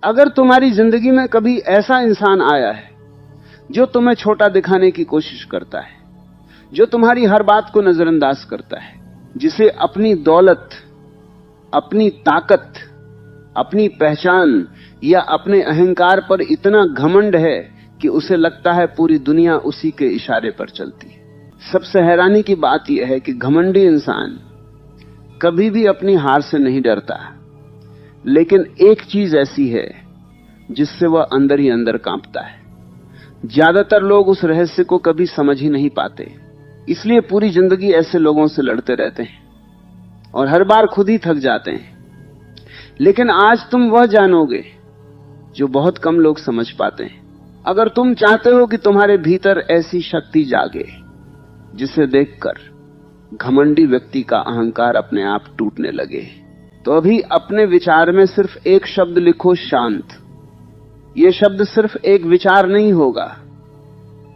अगर तुम्हारी जिंदगी में कभी ऐसा इंसान आया है जो तुम्हें छोटा दिखाने की कोशिश करता है, जो तुम्हारी हर बात को नजरअंदाज करता है, जिसे अपनी दौलत, अपनी ताकत, अपनी पहचान या अपने अहंकार पर इतना घमंड है कि उसे लगता है पूरी दुनिया उसी के इशारे पर चलती है। सबसे हैरानी की बात यह है कि घमंडी इंसान कभी भी अपनी हार से नहीं डरता, लेकिन एक चीज ऐसी है जिससे वह अंदर ही अंदर कांपता है। ज्यादातर लोग उस रहस्य को कभी समझ ही नहीं पाते, इसलिए पूरी जिंदगी ऐसे लोगों से लड़ते रहते हैं और हर बार खुद ही थक जाते हैं। लेकिन आज तुम वह जानोगे जो बहुत कम लोग समझ पाते हैं। अगर तुम चाहते हो कि तुम्हारे भीतर ऐसी शक्ति जागे जिसे देखकर घमंडी व्यक्ति का अहंकार अपने आप टूटने लगे, तो अभी अपने विचार में सिर्फ एक शब्द लिखो, शांत। यह शब्द सिर्फ एक विचार नहीं होगा,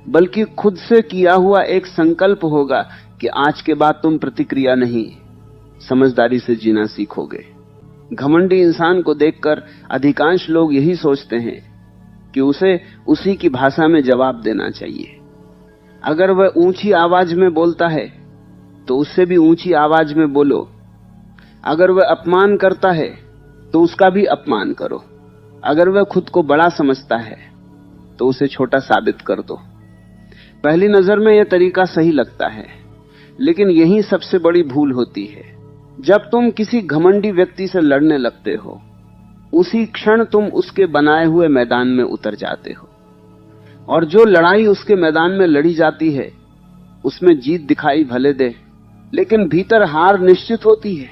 बल्कि खुद से किया हुआ एक संकल्प होगा कि आज के बाद तुम प्रतिक्रिया नहीं, समझदारी से जीना सीखोगे। घमंडी इंसान को देखकर अधिकांश लोग यही सोचते हैं कि उसे उसी की भाषा में जवाब देना चाहिए। अगर वह ऊंची आवाज में बोलता है तो उससे भी ऊंची आवाज में बोलो। अगर वह अपमान करता है तो उसका भी अपमान करो। अगर वह खुद को बड़ा समझता है तो उसे छोटा साबित कर दो। पहली नजर में यह तरीका सही लगता है, लेकिन यही सबसे बड़ी भूल होती है। जब तुम किसी घमंडी व्यक्ति से लड़ने लगते हो, उसी क्षण तुम उसके बनाए हुए मैदान में उतर जाते हो, और जो लड़ाई उसके मैदान में लड़ी जाती है उसमें जीत दिखाई भले दे, लेकिन भीतर हार निश्चित होती है,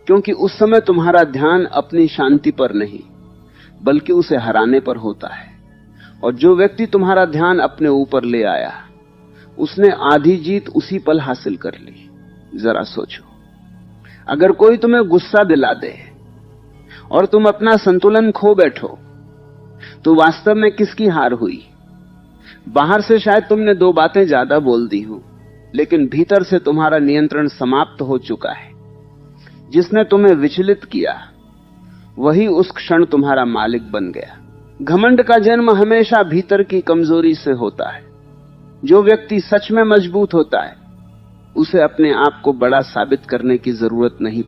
क्योंकि उस समय तुम्हारा ध्यान अपनी शांति पर नहीं बल्कि उसे हराने पर होता है। और जो व्यक्ति तुम्हारा ध्यान अपने ऊपर ले आया, उसने आधी जीत उसी पल हासिल कर ली। जरा सोचो, अगर कोई तुम्हें गुस्सा दिला दे और तुम अपना संतुलन खो बैठो, तो वास्तव में किसकी हार हुई? बाहर से शायद तुमने दो बातें ज्यादा बोल दी हो, लेकिन भीतर से तुम्हारा नियंत्रण समाप्त हो चुका है। जिसने तुम्हें विचलित किया वही उस क्षण तुम्हारा मालिक बन गया। घमंड का जन्म हमेशा भीतर की कमजोरी से होता है। जो व्यक्ति सच में मजबूत होता है, उसे अपने आप को बड़ा साबित करने की जरूरत नहीं